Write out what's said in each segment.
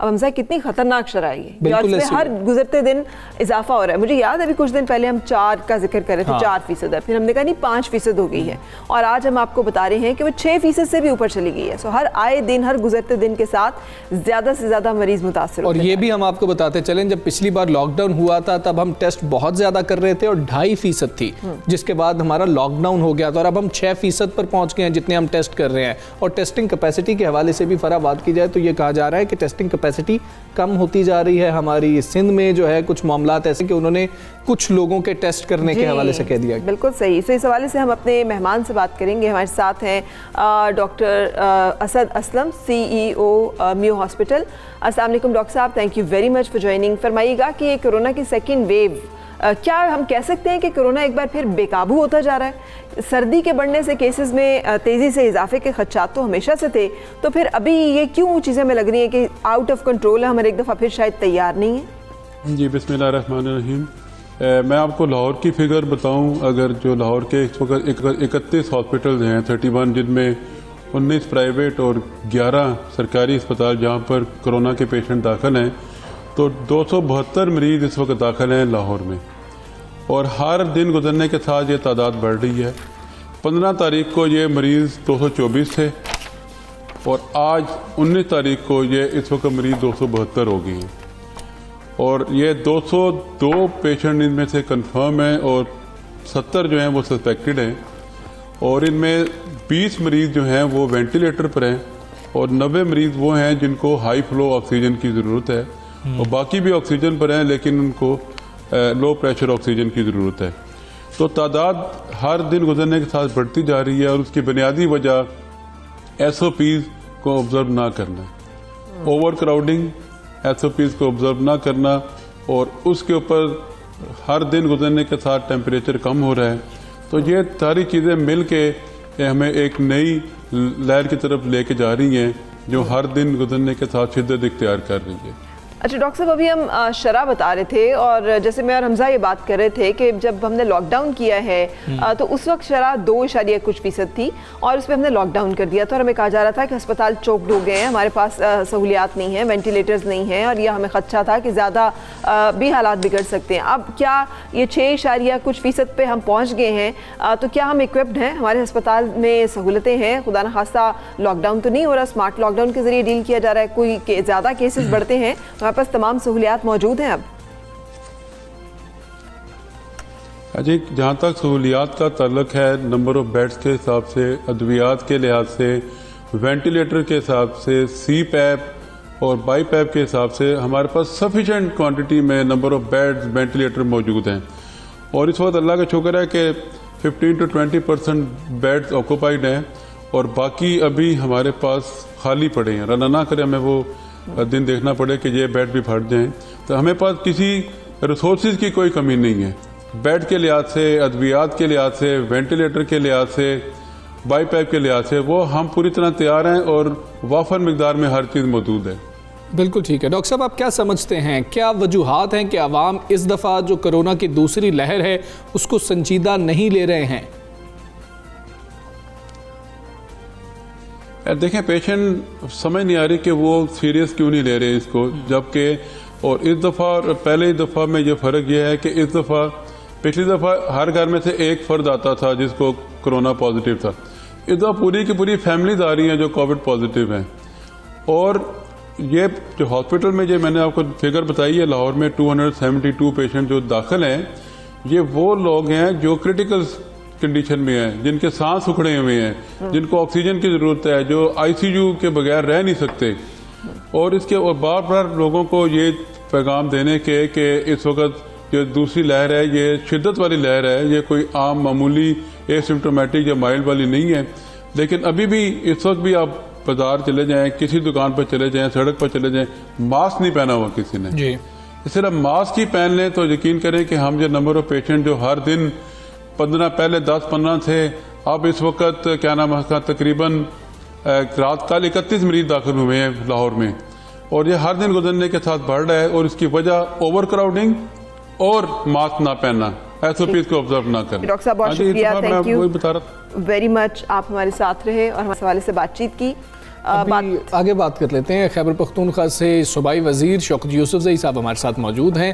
اب حمزہ کتنی خطرناک شرح ہے یہ، بالکل اس میں ہر گزرتے دن اضافہ ہو رہا ہے. مجھے یاد ہے ابھی کچھ دن پہلے ہم 4 کا ذکر کر رہے تھے، 4% ہے، پھر ہم نے کہا نہیں 5% ہو گئی ہے، اور آج ہم آپ کو بتا رہے ہیں کہ وہ 6% سے بھی اوپر چلی گئی ہے. سو ہر آئے دن، ہر گزرتے دن کے ساتھ زیادہ سے زیادہ مریض متاثر اور ہوتے یہ بھی ہم آپ کو بتاتے چلیں، جب پچھلی بار لاک ڈاؤن ہوا تھا تب ہم ٹیسٹ بہت زیادہ کر رہے تھے اور 2.5% تھی، جس کے بعد ہمارا لاک ڈاؤن ہو گیا تھا، اور اب ہم 6% پر پہنچ گئے ہیں جتنے ہم ٹیسٹ کر رہے ہیں. اور ٹیسٹنگ کیپیسٹی کے حوالے سے بھی فرا بات کی جائے تو یہ کہا جا رہا ہے کہ ٹیسٹنگ کیپیسٹی کم ہوتی جا رہی ہے. ہماری سندھ میں جو ہے کچھ معاملات ایسے کہ انہوں نے کچھ لوگوں کے ٹیسٹ کرنے کے حوالے سے کہہ دیا. بالکل صحیح. تو اس حوالے سے ہم اپنے مہمان سے بات کریں گے. ہمارے ساتھ ہیں ڈاکٹر اسد اسلم، CEO میو ہاسپٹل. السلام علیکم ڈاکٹر صاحب، thank you very much for joining. فرمائیے گا کہ یہ کورونا کی سیکنڈ ویو، کیا ہم کہہ سکتے ہیں کہ کورونا ایک بار پھر بے قابو ہوتا جا رہا ہے؟ سردی کے بڑھنے سے کیسز میں تیزی سے اضافے کے خدشات تو ہمیشہ سے تھے، تو پھر ابھی یہ کیوں چیزیں ہمیں لگ رہی ہیں کہ آؤٹ آف کنٹرول ہے، ہم ایک دفعہ پھر شاید تیار نہیں ہیں؟ جی بسم اللہ الرحمن الرحیم. میں آپ کو لاہور کی فگر بتاؤں. اگر جو لاہور کے اس وقت 31 ہاسپٹلز ہیں، 31 جن میں 19 پرائیویٹ اور 11 سرکاری اسپتال جہاں پر کرونا کے پیشنٹ داخل ہیں، تو 272 مریض اس وقت داخل ہیں لاہور میں، اور ہر دن گزرنے کے ساتھ یہ تعداد بڑھ رہی ہے. 15 تاریخ کو یہ مریض 224 تھے، اور آج 19 تاریخ کو یہ اس وقت مریض 272 ہو گئے ہیں. اور یہ 202 پیشنٹ ان میں سے کنفرم ہیں اور 70 جو ہیں وہ سسپیکٹڈ ہیں، اور ان میں 20 مریض جو ہیں وہ وینٹیلیٹر پر ہیں، اور 90 مریض وہ ہیں جن کو ہائی فلو آکسیجن کی ضرورت ہے، اور باقی بھی آکسیجن پر ہیں لیکن ان کو لو پریشر آکسیجن کی ضرورت ہے. تو تعداد ہر دن گزرنے کے ساتھ بڑھتی جا رہی ہے، اور اس کی بنیادی وجہ SOPs کو آبزرو نہ کرنا، اوور کراؤڈنگ، SOPs کو آبزرو نہ کرنا، اور اس کے اوپر ہر دن گزرنے کے ساتھ ٹیمپریچر کم ہو رہا ہے. تو یہ ساری چیزیں مل کے ہمیں ایک نئی لہر کی طرف لے کے جا رہی ہیں جو ہر دن گزرنے کے ساتھ شدت اختیار کر رہی ہے. اچھا ڈاکٹر صاحب، ابھی ہم شرح بتا رہے تھے، اور جیسے میں اور حمزہ یہ بات کر رہے تھے کہ جب ہم نے لاک ڈاؤن کیا ہے تو اس وقت شرح 2.% تھی، اور اس پہ ہم نے لاک ڈاؤن کر دیا تھا، اور ہمیں کہا جا رہا تھا کہ ہسپتال چوکڈ ہو گئے ہیں، ہمارے پاس سہولیات نہیں ہیں، وینٹیلیٹرز نہیں ہیں، اور یہ ہمیں خدشہ تھا کہ زیادہ بھی حالات بگڑ سکتے ہیں. اب کیا یہ 6% پہ ہم پہنچ گئے ہیں؟ تو کیا ہم اکوپڈ ہیں؟ ہمارے ہسپتال میں سہولتیں ہیں؟ خدا نخواستہ لاک ڈاؤن تو نہیں ہو رہا، اسمارٹ لاک ڈاؤن کے ذریعے ڈیل کیا جا رہا ہے، کوئی زیادہ کیسز بڑھتے ہیں، ہمارے پاس تمام سہولیات موجود ہیں اب؟ جی جہاں تک سہولیات کا تعلق ہے، نمبر آف بیڈز کے حساب سے، ادویات کے لحاظ سے، وینٹیلیٹر کے حساب سے، سی پیپ اور بائی پیپ کے حساب سے ہمارے پاس سفیشینٹ کوانٹٹی میں نمبر آف بیڈز وینٹیلیٹر موجود ہیں. اور اس وقت اللہ کا شکر ہے کہ 15 to 20% بیڈز آکوپائڈ ہیں، اور باقی ابھی ہمارے پاس خالی پڑے ہیں. اللہ نہ کرے ہمیں وہ دن دیکھنا پڑے کہ یہ بیڈ بھی بھر جائیں. تو ہمیں پاس کسی ریسورسز کی کوئی کمی نہیں ہے، بیڈ کے لحاظ سے، ادویات کے لحاظ سے، وینٹیلیٹر کے لحاظ سے، بائی پیپ کے لحاظ سے، وہ ہم پوری طرح تیار ہیں، اور وافر مقدار میں ہر چیز موجود ہے. بالکل ٹھیک ہے. ڈاکٹر صاحب، آپ کیا سمجھتے ہیں، کیا وجوہات ہیں کہ عوام اس دفعہ جو کرونا کی دوسری لہر ہے اس کو سنجیدہ نہیں لے رہے ہیں؟ دیکھیں، پیشنٹ سمجھ نہیں آ رہی کہ وہ سیریس کیوں نہیں لے رہے اس کو، جبکہ اور اس دفعہ اور پہلے دفعہ میں یہ فرق یہ ہے کہ اس دفعہ، پچھلی دفعہ ہر گھر میں سے ایک فرد آتا تھا جس کو کرونا پازیٹیو تھا. اس دفعہ پوری کی پوری فیملیز آ رہی ہیں جو کووڈ پازیٹیو ہیں. اور یہ جو ہاسپٹل میں جو میں نے آپ کو فگر بتائی ہے، لاہور میں 272 پیشنٹ جو داخل ہیں، یہ وہ لوگ ہیں جو کریٹیکل کنڈیشن میں ہیں، جن کے سانس اکھڑے ہوئے ہیں، جن کو آکسیجن کی ضرورت ہے، جو ICU کے بغیر رہ نہیں سکتے. اور اس کے بار بار لوگوں کو یہ پیغام دینے کے کہ اس وقت جو دوسری لہر ہے یہ شدت والی لہر ہے، یہ کوئی عام معمولی ایسمپٹومیٹک یا مائلڈ والی نہیں ہے. لیکن ابھی بھی اس وقت بھی آپ بازار چلے جائیں، کسی دکان پر چلے جائیں، سڑک پر چلے جائیں، ماسک نہیں پہنا ہوا کسی نے. جی صرف ماسک ہی پہن لیں تو یقین کریں کہ ہم جو نمبر آف پیشنٹ جو ہر دن 15 پہلے 10-15 تھے، اب اس وقت کیا نام ہے تقریباً رات کل 31 مریض داخل ہوئے ہیں لاہور میں، اور یہ ہر دن گزرنے کے ساتھ بڑھ رہا ہے. اور اس کی وجہ اوور کراؤڈنگ اور ماسک نہ پہننا، SOPs کو آبزرو نہ کرنا. ڈاکٹر صاحب بہت شکریہ، تھینک یو وہی بتا رہا تھا ویری مچ، آپ ہمارے ساتھ رہے اور ہمارے حوالے سے بات چیت کی. آگے بات کر لیتے ہیں. خیبر پختونخوا سے صوبائی وزیر شوکت یوسف زئی صاحب ہمارے ساتھ موجود ہیں.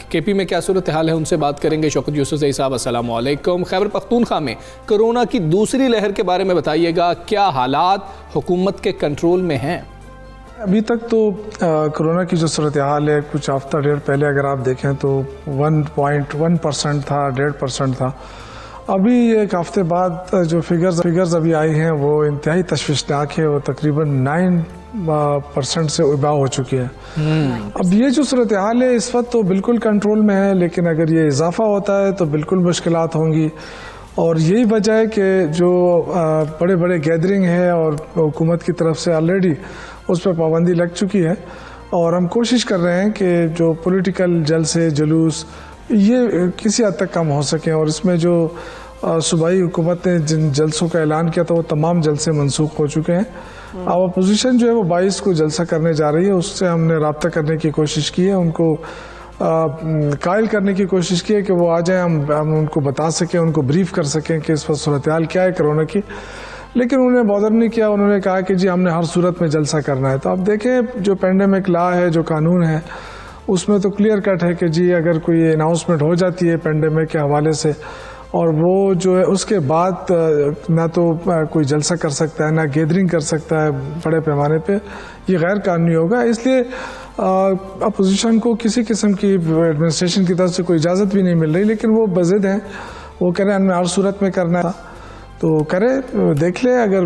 کے پی میں کیا صورتحال ہے ان سے بات کریں گے. شوکت یوسف زئی صاحب السلام علیکم. خیبر پختونخوا میں کرونا کی دوسری لہر کے بارے میں بتائیے گا, کیا حالات حکومت کے کنٹرول میں ہیں؟ ابھی تک تو کرونا کی جو صورتحال ہے, کچھ ہفتہ ڈیڑھ پہلے اگر آپ دیکھیں تو 1.1% تھا, 1.5% تھا. ابھی ایک ہفتے بعد جو فگرز ابھی آئی ہیں وہ انتہائی تشویشناک ہے, وہ تقریباً 9% سے ابا ہو چکی ہے. اب یہ جو صورتحال ہے اس وقت تو بالکل کنٹرول میں ہے, لیکن اگر یہ اضافہ ہوتا ہے تو بالکل مشکلات ہوں گی. اور یہی وجہ ہے کہ جو بڑے بڑے گیدرنگ ہے اور حکومت کی طرف سے آلریڈی اس پہ پابندی لگ چکی ہے, اور ہم کوشش کر رہے ہیں کہ جو پولیٹیکل جلسے جلوس یہ کسی حد تک کم ہو سکیں. اور اس میں جو صوبائی حکومت نے جن جلسوں کا اعلان کیا تھا وہ تمام جلسے منسوخ ہو چکے ہیں. اب اپوزیشن جو ہے وہ 22 کو جلسہ کرنے جا رہی ہے, اس سے ہم نے رابطہ کرنے کی کوشش کی ہے, ان کو قائل کرنے کی کوشش کی ہے کہ وہ آ جائیں, ہم ان کو بتا سکیں, ان کو بریف کر سکیں کہ اس وقت صورتحال کیا ہے کرونا کی. لیکن انہوں نے بادر نہیں کیا, انہوں نے کہا کہ جی ہم نے ہر صورت میں جلسہ کرنا ہے. تو آپ دیکھیں جو پینڈیمک لا ہے, جو قانون ہے, اس میں تو کلیئر کٹ ہے کہ جی اگر کوئی اناؤنسمنٹ ہو جاتی ہے پینڈیمک کے حوالے سے اور وہ جو ہے اس کے بعد نہ تو کوئی جلسہ کر سکتا ہے نہ گیدرنگ کر سکتا ہے بڑے پیمانے پہ, یہ غیر قانونی ہوگا. اس لیے اپوزیشن کو کسی قسم کی ایڈمنسٹریشن کی طرف سے کوئی اجازت بھی نہیں مل رہی, لیکن وہ بضد ہیں, وہ کہہ رہے ہیں ہمیں ہر صورت میں کرنا ہے. تو کرے, دیکھ لے, اگر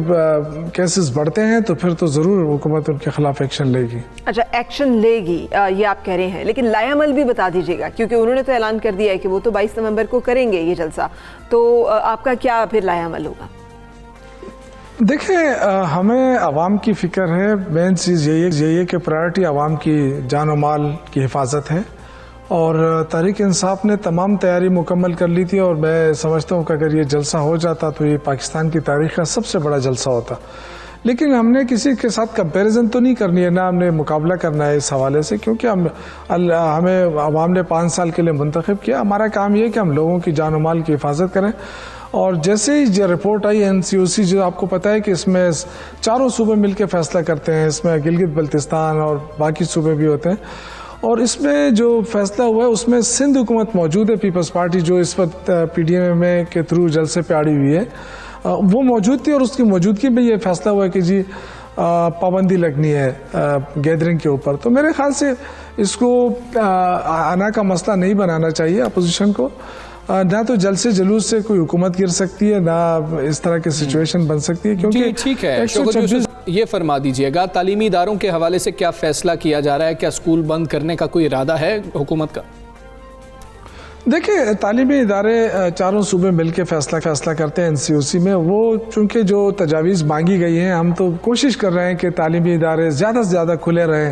کیسز بڑھتے ہیں تو پھر تو ضرور حکومت ان کے خلاف ایکشن لے گی. اچھا, ایکشن لے گی یہ آپ کہہ رہے ہیں, لیکن لائے عمل بھی بتا دیجیے گا, کیونکہ انہوں نے تو اعلان کر دیا ہے کہ وہ تو 22 نومبر کو کریں گے یہ جلسہ, تو آپ کا کیا پھر لائے عمل ہوگا؟ دیکھیں, ہمیں عوام کی فکر ہے. مین چیز یہی ہے کہ پرائرٹی عوام کی جان و مال کی حفاظت ہے, اور تحریک انصاف نے تمام تیاری مکمل کر لی تھی, اور میں سمجھتا ہوں کہ اگر یہ جلسہ ہو جاتا تو یہ پاکستان کی تاریخ کا سب سے بڑا جلسہ ہوتا. لیکن ہم نے کسی کے ساتھ کمپیریزن تو نہیں کرنی ہے, نہ ہم نے مقابلہ کرنا ہے اس حوالے سے, کیونکہ ہمیں عوام نے 5 سال کے لیے منتخب کیا. ہمارا کام یہ ہے کہ ہم لوگوں کی جان و مال کی حفاظت کریں. اور جیسے ہی جو رپورٹ آئی NCOC, جو آپ کو پتہ ہے کہ اس میں 4 صوبے مل کے فیصلہ کرتے ہیں, اس میں گلگت بلتستان اور باقی صوبے بھی ہوتے ہیں, اور اس میں جو فیصلہ ہوا ہے اس میں سندھ حکومت موجود ہے, پیپلز پارٹی جو اس وقت PDM کے تھرو جلسے پہ اڑی ہوئی ہے, وہ موجود تھی, اور اس کی موجودگی میں یہ فیصلہ ہوا کہ جی پابندی لگنی ہے گیدرنگ کے اوپر. تو میرے خیال سے اس کو آنا کا مسئلہ نہیں بنانا چاہیے اپوزیشن کو. نہ تو جلسے جلوس سے کوئی حکومت گر سکتی ہے, نہ اس طرح کی سچویشن بن سکتی ہے, کیونکہ ٹھیک ہے. یہ فرما دیجئے گا, تعلیمی اداروں کے حوالے سے کیا فیصلہ کیا جا رہا ہے؟ کیا اسکول بند کرنے کا کوئی ارادہ ہے حکومت کا؟ دیکھیں, تعلیمی ادارے 4 صوبے مل کے فیصلہ کرتے ہیں NCOC میں. وہ چونکہ جو تجاویز مانگی گئی ہیں, ہم تو کوشش کر رہے ہیں کہ تعلیمی ادارے زیادہ سے زیادہ کھلے رہیں.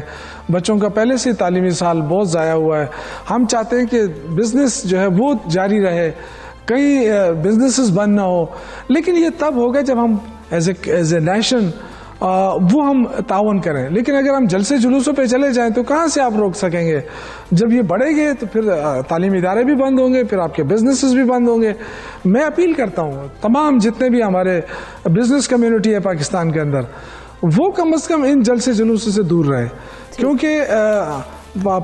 بچوں کا پہلے سے تعلیمی سال بہت ضائع ہوا ہے. ہم چاہتے ہیں کہ بزنس جو ہے وہ جاری رہے, کئی بزنسز بند نہ ہو, لیکن یہ تب ہوگا جب ہم ایز اے نیشن وہ ہم تعاون کریں. لیکن اگر ہم جلسے جلوسوں پہ چلے جائیں تو کہاں سے آپ روک سکیں گے؟ جب یہ بڑھے گے تو پھر تعلیمی ادارے بھی بند ہوں گے, پھر آپ کے بزنسز بھی بند ہوں گے. میں اپیل کرتا ہوں تمام جتنے بھی ہمارے بزنس کمیونٹی ہے پاکستان کے اندر, وہ کم از کم ان جلسے جلوسوں سے دور رہیں, کیونکہ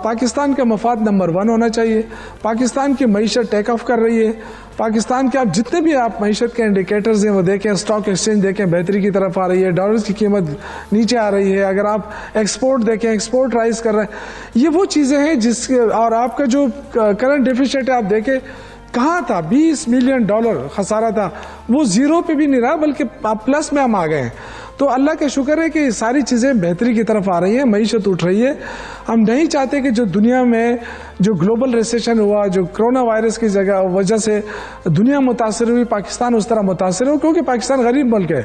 پاکستان کا مفاد نمبر 1 ہونا چاہیے. پاکستان کی معیشت ٹیک آف کر رہی ہے. پاکستان کے آپ جتنے بھی آپ معیشت کے انڈیکیٹرز ہیں وہ دیکھیں, اسٹاک ایکسچینج دیکھیں بہتری کی طرف آ رہی ہے, ڈالرز کی قیمت نیچے آ رہی ہے. اگر آپ ایکسپورٹ دیکھیں, ایکسپورٹ رائز کر رہے ہیں. یہ وہ چیزیں ہیں جس کے, اور آپ کا جو کرنٹ ڈیفیسٹ ہے آپ دیکھیں کہاں تھا, $20 ملین خسارہ تھا, وہ 0 پہ بھی نہیں رہا بلکہ آپ پلس میں ہم آ گئے ہیں. تو اللہ کا شکر ہے کہ ساری چیزیں بہتری کی طرف آ رہی ہیں, معیشت اٹھ رہی ہے. ہم نہیں چاہتے کہ جو دنیا میں جو گلوبل ریسیشن ہوا, جو کرونا وائرس کی وجہ سے دنیا متاثر ہوئی, پاکستان اس طرح متاثر ہو, کیونکہ پاکستان غریب ملک ہے.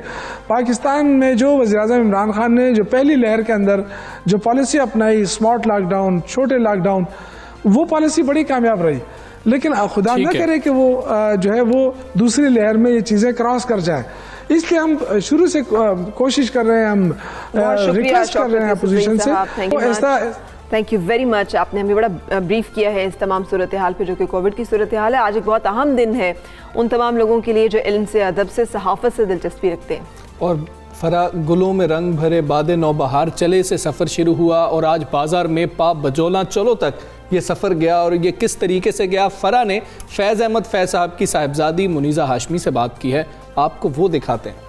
پاکستان میں جو وزیر اعظم عمران خان نے جو پہلی لہر کے اندر جو پالیسی اپنائی, اسمارٹ لاک ڈاؤن, چھوٹے لاک ڈاؤن, وہ پالیسی بڑی کامیاب رہی. لیکن خدا نہ کرے کہ وہ جو ہے وہ دوسری لہر میں یہ چیزیں کراس کر جائیں. اس لیے ہم شروع سے کوشش کر رہے ہیں, ہم ریکویسٹ کر رہے ہیں اپوزیشن سے. Thank you very much. آپ نے ہمیں بڑا بریف کیا ہے اس تمام صورتحال پہ جو کہ کووڈ کی صورتحال ہے. آج ایک بہت اہم دن ہے ان تمام لوگوں کے لیے جو علم سے, ادب سے, صحافت سے دلچسپی رکھتے ہیں. اور فرا گلوں میں رنگ بھرے باد نوبہار چلے سے سفر شروع ہوا اور آج بازار میں پا بجولاں چلو تک یہ سفر گیا. اور یہ کس طریقے سے گیا؟ فرا نے فیض احمد فیض صاحب کی صاحبزادی منیزہ ہاشمی سے بات کی ہے, آپ کو وہ دکھاتے ہیں.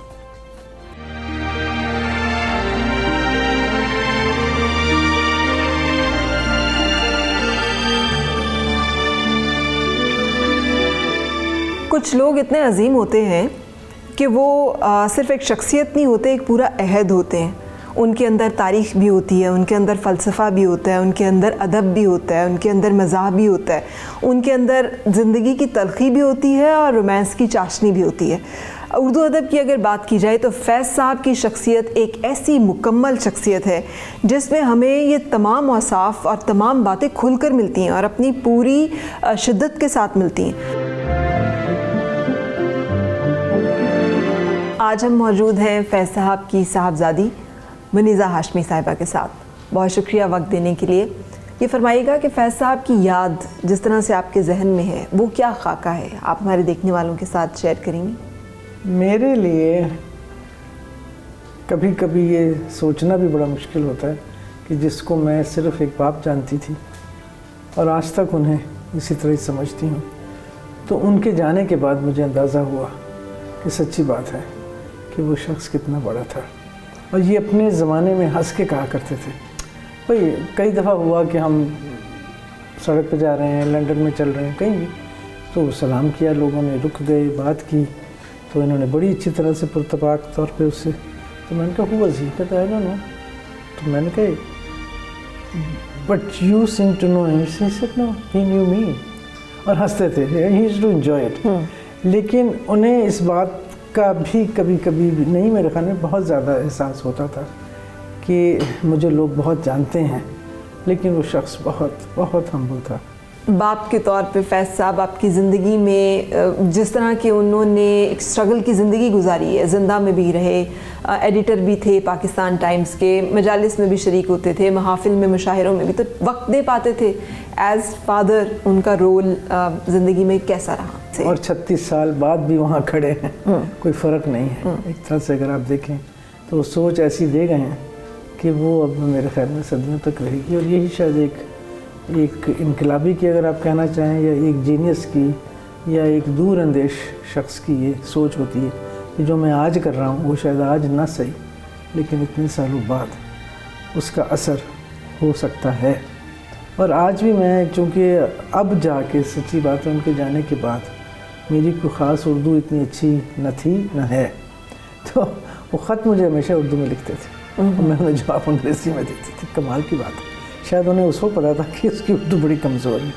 کچھ لوگ اتنے عظیم ہوتے ہیں کہ وہ صرف ایک شخصیت نہیں ہوتے, ایک پورا عہد ہوتے ہیں. ان کے اندر تاریخ بھی ہوتی ہے, ان کے اندر فلسفہ بھی ہوتا ہے, ان کے اندر ادب بھی ہوتا ہے, ان کے اندر مزاح بھی ہوتا ہے, ان کے اندر زندگی کی تلخی بھی ہوتی ہے اور رومانس کی چاشنی بھی ہوتی ہے. اردو ادب کی اگر بات کی جائے تو فیض صاحب کی شخصیت ایک ایسی مکمل شخصیت ہے جس میں ہمیں یہ تمام اوصاف اور تمام باتیں کھل کر ملتی ہیں اور اپنی پوری شدت کے ساتھ ملتی ہیں. آج ہم موجود ہیں فیض صاحب کی صاحبزادی منیزہ ہاشمی صاحبہ کے ساتھ. بہت شکریہ وقت دینے کے لیے. یہ فرمائیے گا کہ فیض صاحب کی یاد جس طرح سے آپ کے ذہن میں ہے وہ کیا خاکہ ہے, آپ ہمارے دیکھنے والوں کے ساتھ شیئر کریں گی؟ میرے لیے کبھی کبھی یہ سوچنا بھی بڑا مشکل ہوتا ہے کہ جس کو میں صرف ایک باپ جانتی تھی اور آج تک انہیں اسی طرح سمجھتی ہوں, تو ان کے جانے کے بعد مجھے اندازہ ہوا کہ سچی بات ہے کہ وہ شخص کتنا بڑا تھا. اور یہ اپنے زمانے میں ہنس کے کہا کرتے تھے. بھائی کئی دفعہ ہوا کہ ہم سڑک پہ جا رہے ہیں, لنڈن میں چل رہے ہیں, کہیں بھی, تو سلام کیا, لوگوں نے رک گئے, بات کی, تو انہوں نے بڑی اچھی طرح سے پرتپاک طور پہ اس سے, تو میں نے کہا ہوا زی کہتا ہے نا, تو میں نے کہا but you seem to know him, he said no he new می, اور ہنستے تھے, he used to enjoy it. لیکن انہیں اس بات کا بھی کبھی کبھی نہیں, میرے خیال میں بہت زیادہ احساس ہوتا تھا کہ مجھے لوگ بہت جانتے ہیں, لیکن وہ شخص بہت بہت ہمبل تھا. باپ کے طور پہ فیض صاحب آپ کی زندگی میں جس طرح کہ انہوں نے ایک اسٹرگل کی زندگی گزاری ہے, زندہ میں بھی رہے, ایڈیٹر بھی تھے پاکستان ٹائمز کے, مجالس میں بھی شریک ہوتے تھے, محافل میں, مشاہروں میں بھی, تو وقت دے پاتے تھے. ایز فادر ان کا رول زندگی میں کیسا رہا؟ اور 36 سال بعد بھی وہاں کھڑے ہیں, کوئی فرق نہیں ہے. ایک طرح سے اگر آپ دیکھیں تو وہ سوچ ایسی دے گئے ہیں کہ وہ اب میرے خیال میں صدیوں تک رہے گی. اور یہی شاید ایک انقلابی کی اگر آپ کہنا چاہیں, یا ایک جینیس کی, یا ایک دور اندیش شخص کی یہ سوچ ہوتی ہے کہ جو میں آج کر رہا ہوں وہ شاید آج نہ صحیح, لیکن اتنے سالوں بعد اس کا اثر ہو سکتا ہے. اور آج بھی میں, چونکہ اب جا کے سچی بات ہے ان کے جانے کے بعد میری کوئی خاص اردو اتنی اچھی نہ تھی نہ ہے, تو وہ خط مجھے ہمیشہ اردو میں لکھتے تھے اور میں انہیں جواب انگریزی میں دیتی تھی. کمال کی بات ہے, شاید انہیں اس وقت پتا تھا کہ اس کی اردو بڑی کمزور ہے.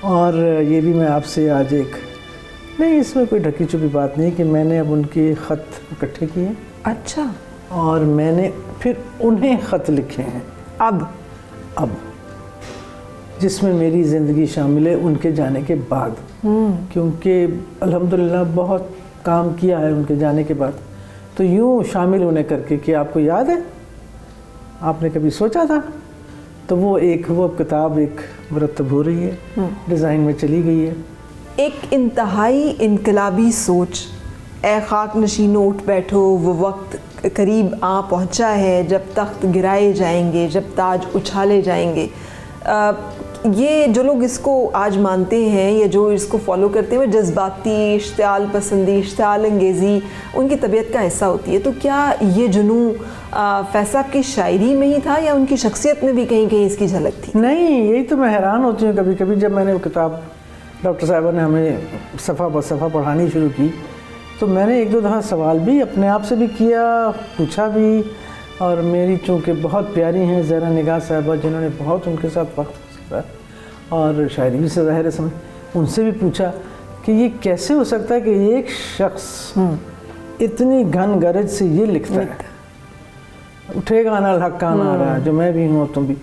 اور یہ بھی میں آپ سے آج نہیں, اس میں کوئی ڈھکی چھپی بات نہیں کہ میں نے اب ان کے خط اکٹھے کیے. اچھا. اور میں نے پھر انہیں خط لکھے ہیں اب جس میں میری زندگی شامل ہے ان کے جانے کے بعد, کیونکہ الحمدللہ بہت کام کیا ہے ان کے جانے کے بعد. تو یوں شامل ہونے کر کے کہ آپ کو یاد ہے, آپ نے کبھی سوچا تھا, تو وہ کتاب ایک مرتب ہو رہی ہے, ڈیزائن میں چلی گئی ہے. ایک انتہائی انقلابی سوچ, اے خاک نشینوں اٹھ بیٹھو, وہ وقت قریب آ پہنچا ہے جب تخت گرائے جائیں گے, جب تاج اچھالے جائیں گے. یہ جو لوگ اس کو آج مانتے ہیں یا جو اس کو فالو کرتے ہیں, وہ جذباتی, اشتعال پسندی, اشتعال انگیزی ان کی طبیعت کا حصہ ہوتی ہے. تو کیا یہ جنون فیض صاحب کی شاعری میں ہی تھا یا ان کی شخصیت میں بھی کہیں کہیں اس کی جھلک تھی؟ نہیں, یہی تو میں حیران ہوتی ہوں کبھی کبھی. جب میں نے وہ کتاب ڈاکٹر صاحبہ نے ہمیں صفحہ بہ صفحہ پڑھانی شروع کی, تو میں نے 1-2 دفعہ سوال بھی اپنے آپ سے بھی کیا, پوچھا بھی. اور میری چونکہ بہت پیاری ہیں زہرا نگاہ صاحبہ, جنہوں نے بہت ان کے ساتھ وقت گزارا اور شاعری بھی سے ظاہر ہے سمجھ, ان سے بھی پوچھا کہ یہ کیسے ہو سکتا ہے کہ ایک شخص اتنی گھن گرج سے یہ لکھتا ہے, اٹھے گا نا الحق کا آ رہا ہے, جو میں بھی ہوں تم بھی,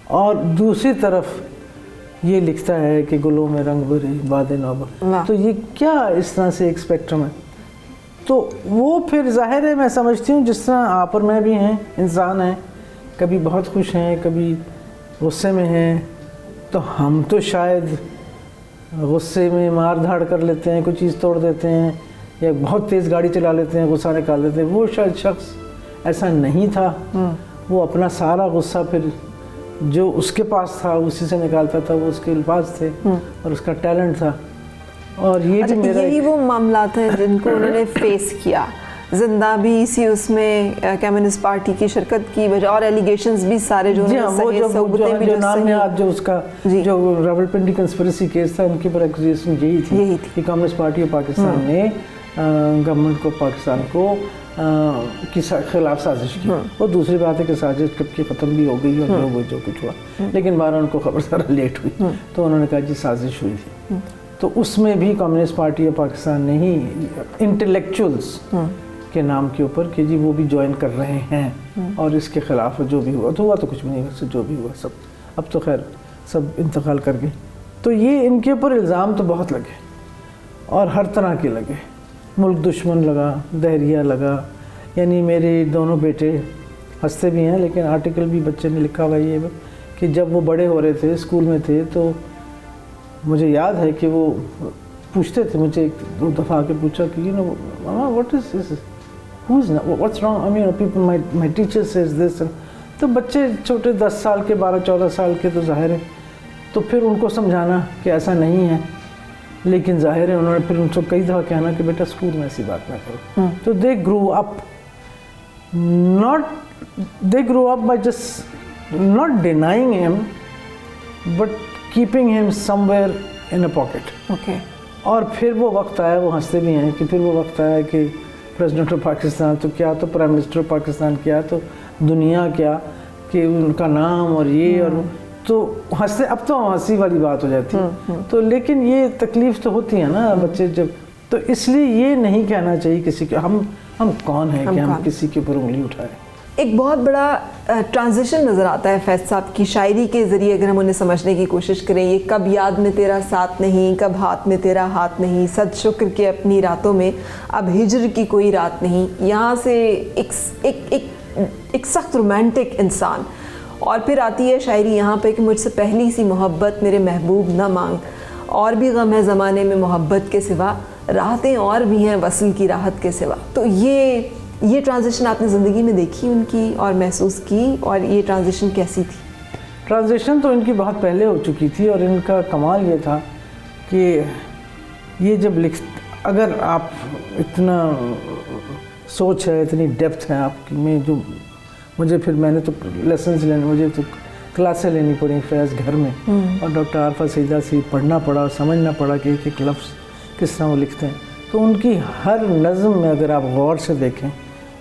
اور دوسری طرف یہ لکھتا ہے کہ گلوں میں رنگ بھرے باد نوبہار. تو یہ کیا اس طرح سے ایک اسپیکٹرم ہے. تو وہ پھر ظاہر ہے میں سمجھتی ہوں جس طرح آپ اور میں بھی ہیں, انسان ہیں, کبھی بہت خوش ہیں, کبھی غصے میں ہیں. تو ہم تو شاید غصے میں مار دھاڑ کر لیتے ہیں, کوئی چیز توڑ دیتے ہیں, یا بہت تیز گاڑی چلا لیتے ہیں, غصہ نکال دیتے ہیں. وہ شاید شخص ایسا نہیں تھا. وہ اپنا سارا غصہ پھر جو اس کے پاس تھا اسی سے نکالتا تھا. وہ اس کے الفاظ تھے اور اس کا ٹیلنٹ تھا. اور یہ بھی میرا یہی وہ معاملات ہیں جن کو انہوں نے فیس کیا. زندہ بھی اسی اس میں کمیونسٹ پارٹی کی شرکت کی وجہ اور ایلیگیشنز بھی سارے جو جو نام نہاد جو اس کا جو راولپنڈی کنسپریسی کیس تھا ان کے اوپر ایکوزیشن یہی تھی کہ کمیونسٹ پارٹی آف پاکستان نے گورنمنٹ کو پاکستان کو کی خلاف سازش کی. اور دوسری بات ہے کہ سازش کب کی ختم بھی ہو گئی اور جو کچھ ہوا, لیکن بارہ ان کو خبر ذرا لیٹ ہوئی تو انہوں نے کہا جی سازش ہوئی تھی. تو اس میں بھی کمیونسٹ پارٹی آف پاکستان نے ہی انٹلیکچوئلس کے نام کے اوپر کہ جی وہ بھی جوائن کر رہے ہیں اور اس کے خلاف جو بھی ہوا تو کچھ بھی نہیں, ویسے جو بھی ہوا سب اب تو خیر سب انتقال کر گئے. تو یہ ان کے اوپر الزام تو بہت لگے اور ہر طرح کے لگے. ملک دشمن لگا, دہریہ لگا. یعنی میرے دونوں بیٹے ہنستے بھی ہیں لیکن آرٹیکل بھی بچے نے لکھا ہوا یہ کہ جب وہ بڑے ہو رہے تھے اسکول میں تھے تو مجھے یاد ہے کہ وہ پوچھتے تھے مجھے ایک دو دفعہ آ کے پوچھا کہ you know mama what is this, what's wrong? I mean, people, my teacher says this. تو بچے چھوٹے 10 سال کے 12-14 سال کے تو ظاہر ہے تو پھر ان کو سمجھانا کہ ایسا نہیں ہے, لیکن ظاہر ہے انہوں نے پھر ان کو کئی دفعہ کہنا کہ بیٹا اسکول میں ایسی بات نہ کرو. تو they grew up by just not denying him but keeping him somewhere in a pocket. Okay. اور پھر وہ وقت آیا, وہ ہنستے بھی ہیں کہ پھر وہ وقت آیا کہ پریزیڈنٹ آف پاکستان تو کیا, تو پرائم منسٹر آف پاکستان کیا, تو دنیا کیا کہ ان کا نام اور یہ اور تو ہنستے. اب تو ہنسی والی بات ہو جاتی ہے تو, لیکن یہ تکلیف تو ہوتی ہے نا بچے جب. تو اس لیے یہ نہیں کہنا چاہیے کسی کے ہم کون ہیں کہ ہم کسی کے اوپر انگلی اٹھائیں. ایک بہت بڑا ٹرانزیشن نظر آتا ہے فیض صاحب کی شاعری کے ذریعے اگر ہم انہیں سمجھنے کی کوشش کریں. یہ کب یاد میں تیرا ساتھ نہیں, کب ہاتھ میں تیرا ہاتھ نہیں, صد شکر کے اپنی راتوں میں اب ہجر کی کوئی رات نہیں. یہاں سے ایک سخت رومانٹک انسان, اور پھر آتی ہے شاعری یہاں پہ کہ مجھ سے پہلی سی محبت میرے محبوب نہ مانگ, اور بھی غم ہے زمانے میں محبت کے سوا, راحتیں اور بھی ہیں وصل کی راحت کے سوا. تو یہ ٹرانزیشن آپ نے زندگی میں دیکھی ان کی اور محسوس کی, اور یہ ٹرانزیشن کیسی تھی؟ ٹرانزیشن تو ان کی بہت پہلے ہو چکی تھی, اور ان کا کمال یہ تھا کہ یہ جب اگر آپ اتنا سوچ ہے, اتنی ڈیپتھ ہے آپ میں, جو مجھے پھر میں نے تو لیسنز لینے, مجھے تو کلاسیں لینی پڑی فیض گھر میں, اور ڈاکٹر عارفہ سیدہ سے پڑھنا پڑا, سمجھنا پڑا کہ ایک ایک لفظ کس طرح وہ لکھتے ہیں. تو ان کی ہر نظم میں اگر آپ غور سے دیکھیں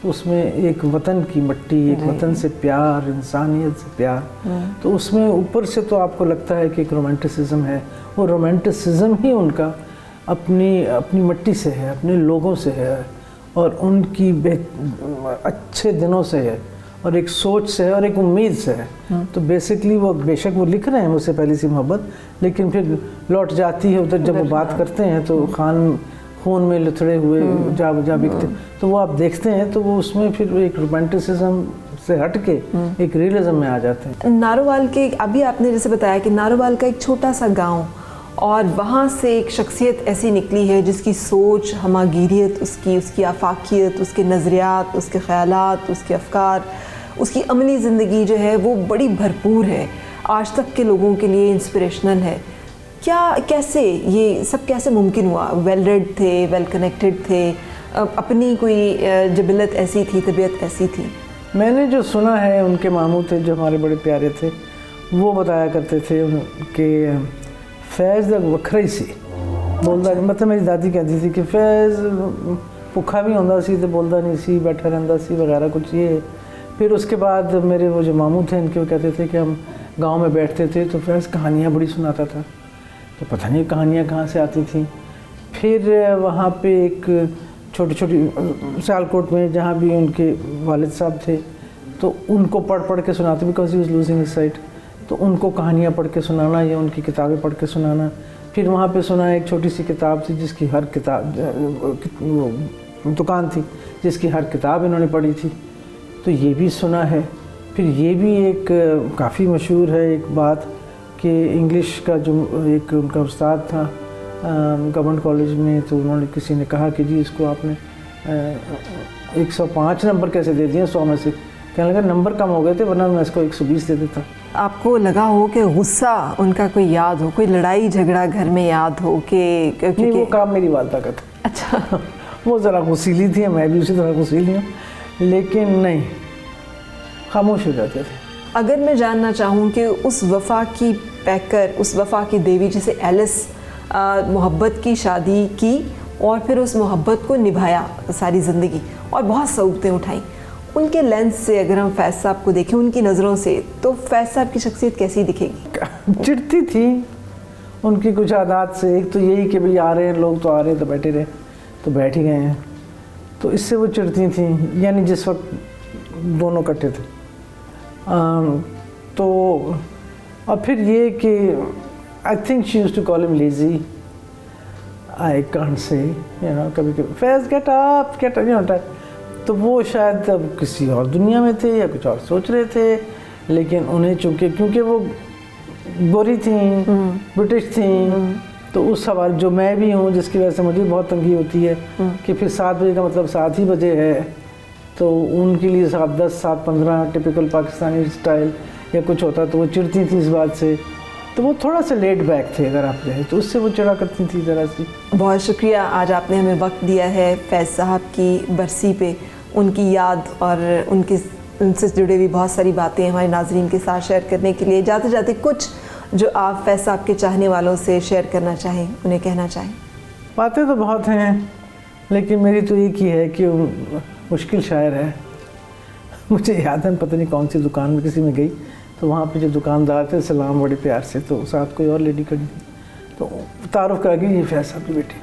تو اس میں ایک وطن کی مٹی, ایک وطن سے پیار, انسانیت سے پیار, تو اس میں اوپر سے تو آپ کو لگتا ہے کہ ایک رومانٹسزم ہے. وہ رومانٹسزم ہی ان کا اپنی مٹی سے ہے, اپنے لوگوں سے ہے, اور ان کی اچھے دنوں سے ہے, اور ایک سوچ سے ہے, اور ایک امید سے ہے. تو بیسکلی وہ بے شک وہ لکھ رہے ہیں مجھ سے پہلی سی محبت, لیکن پھر لوٹ جاتی ہے ادھر. جب وہ بات کرتے ہیں تو خون میں لتھڑے ہوئے جا بکتے, تو وہ آپ دیکھتے ہیں تو وہ اس میں پھر ایک رومانٹسزم سے ہٹ کے ایک ریئلزم میں آ جاتے ہیں. نارووال کے ابھی آپ نے جیسے بتایا کہ نارووال کا ایک چھوٹا سا گاؤں, اور وہاں سے ایک شخصیت ایسی نکلی ہے جس کی سوچ, ہماگیریت, اس کی آفاقیت, اس کے نظریات, اس کے خیالات, اس کے افکار, اس کی عملی زندگی جو ہے وہ بڑی بھرپور ہے, آج تک کے لوگوں کے لیے انسپریشنل ہے. کیسے یہ سب کیسے ممکن ہوا؟ ویل ریڈ تھے, ویل کنیکٹڈ تھے, اپنی کوئی جبلت ایسی تھی, طبیعت ایسی تھی؟ میں نے جو سنا ہے ان کے ماموں تھے جو ہمارے بڑے پیارے تھے, وہ بتایا کرتے تھے کہ فیض وکھرا ہی سی بولتا, مطلب میری دادی کہتی تھی کہ فیض بھوکا بھی ہوندا سی تو بولتا نہیں سی, بیٹھا رہتا سی وغیرہ کچھ یہ. پھر اس کے بعد میرے وہ جو ماموں تھے ان کے وہ کہتے تھے کہ ہم گاؤں میں بیٹھتے تھے تو فیض کہانیاں بڑی سناتا تھا, تو پتہ نہیں کہانیاں کہاں سے آتی تھیں. پھر وہاں پہ ایک چھوٹی سیالکوٹ میں جہاں بھی ان کے والد صاحب تھے تو ان کو پڑھ کے سناتے, because he was losing his sight, تو ان کو کہانیاں پڑھ کے سنانا یا ان کی کتابیں پڑھ کے سنانا. پھر وہاں پہ سنا ایک چھوٹی سی کتاب تھی جس کی ہر کتاب دکان تھی جس کی ہر کتاب انہوں نے پڑھی تھی, تو یہ بھی سنا ہے. پھر یہ بھی ایک کافی مشہور ہے ایک بات کہ انگلش کا جو ایک ان کا استاد تھا گورنمنٹ کالج میں, تو انہوں نے کسی نے کہا کہ جی اس کو آپ نے 105 نمبر کیسے دے دیے 100 میں سے. کہنے لگا نمبر کم ہو گئے تھے ورنہ میں اس کو 120 دے دیتا. آپ کو لگا ہو کہ غصہ ان کا کوئی یاد ہو, کوئی لڑائی جھگڑا گھر میں یاد ہو کہ نہیں, وہ کام میری والدہ کا تھا. اچھا, وہ ذرا غسیلی تھی, میں بھی اسی طرح غسیلی ہوں, لیکن نہیں, خاموش ہو جاتے تھے. اگر میں جاننا چاہوں کہ اس وفا کی پیکر, اس وفا کی دیوی جسے ایلس محبت کی شادی کی اور پھر اس محبت کو نبھایا ساری زندگی اور بہت صعوبتیں اٹھائیں, ان کے لینس سے اگر ہم فیض صاحب کو دیکھیں, ان کی نظروں سے, تو فیض صاحب کی شخصیت کیسی دکھے گی؟ چڑھتی تھی ان کی کچھ عادات سے. ایک تو یہی کہ بھئی آ رہے ہیں لوگ, تو آ رہے ہیں تو بیٹھے رہے, تو بیٹھ ہی گئے ہیں, تو اس سے وہ چڑھتی تھیں. یعنی جس وقت دونوں کٹھے تھے. تو اور پھر یہ کہ I think she used to call him lazy. I can't say کبھی کبھی فیض گیٹ اپ گیٹ اپ, تو وہ شاید اب کسی اور دنیا میں تھے یا کچھ اور سوچ رہے تھے. لیکن انہیں کیونکہ وہ گوری تھیں, برٹش تھیں, تو اس سوال جو میں بھی ہوں جس کی وجہ سے مجھے بہت تنگی ہوتی ہے کہ پھر 7 بجے کا مطلب 7 ہی بجے ہے, تو ان کے لیے 7:10 7:15 ٹپیکل پاکستانی اسٹائل یا کچھ ہوتا, تو وہ چڑھتی تھی اس بات سے. تو وہ تھوڑا سا لیٹ بیک تھے اگر آپ کہیں, تو اس سے وہ چڑھا کرتی تھی ذرا سی. بہت شکریہ, آج آپ نے ہمیں وقت دیا ہے فیض صاحب کی برسی پہ, ان کی یاد اور ان سے جڑے ہوئی بہت ساری باتیں ہمارے ناظرین کے ساتھ شیئر کرنے کے لیے. جاتے جاتے کچھ جو آپ فیض صاحب کے چاہنے والوں سے شیئر کرنا چاہیں, انہیں کہنا چاہیں. باتیں تو بہت ہیں, لیکن میری تو ایک ہی ہے کہ وہ مشکل شاعر ہے. مجھے یاد ہے پتہ نہیں کون سی دکان میں کسی میں گئی, تو وہاں پہ جو دکاندار تھے سلام بڑے پیار سے, تو ساتھ کوئی اور لیڈی کھڑی تھی, تو تعارف کرا گئی یہ فیض صاحب کی بیٹی.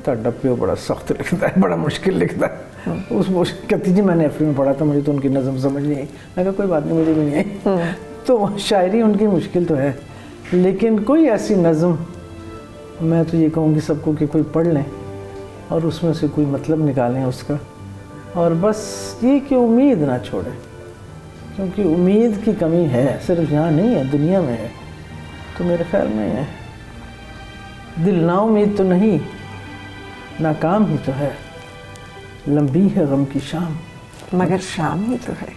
تھا پیو بڑا سخت لکھتا ہے, بڑا مشکل لکھتا ہے. اس کہتی جی میں نے ایف میں پڑھا تھا, مجھے تو ان کی نظم سمجھ نہیں آئی. میں کہا کوئی بات نہیں, مجھے بھی نہیں آئی. تو شاعری ان کی مشکل تو ہے, لیکن کوئی ایسی نظم میں تو یہ کہوں گی سب کو کہ کوئی پڑھ لیں اور اس میں سے کوئی مطلب نکالیں اس کا, اور بس یہ کہ امید نہ چھوڑیں, کیونکہ امید کی کمی ہے, صرف یہاں نہیں ہے دنیا میں ہے. تو میرے خیال میں ہے دل نا امید تو نہیں, ناکام ہی تو ہے, لمبی ہے غم کی شام مگر شام ہی تو ہے.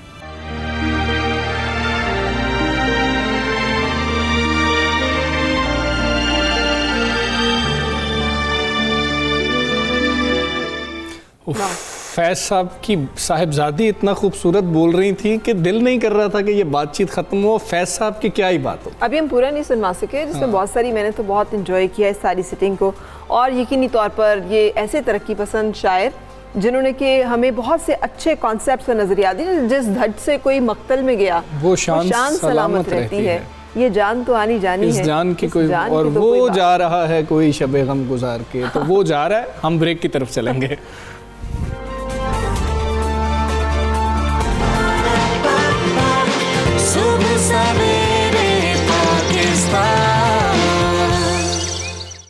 فیض صاحب کی صاحبزادی اتنا خوبصورت بول رہی تھی کہ دل نہیں کر رہا تھا کہ یہ بات چیت ختم ہو, فیض صاحب کی کیا ہی بات ہو. ابھی ہم پورا نہیں سنوا سکے, جس میں بہت ساری, میں نے تو بہت انجوائے کیا اس ساری سٹنگ کو. اور یقینی طور پر یہ ایسے ترقی پسند شاعر جنہوں نے کہ ہمیں بہت سے اچھے کانسیپٹس و نظریات دی. جس دھڑ سے کوئی مقتل میں گیا وہ شان سلامت رہتی ہے. یہ جان تو آنی جانی ہے, اس جان کی کوئی, اور وہ جا رہا ہے کوئی شب غم گزار کے, تو وہ جا رہا ہے, ہم بریک کی طرف چلیں گے.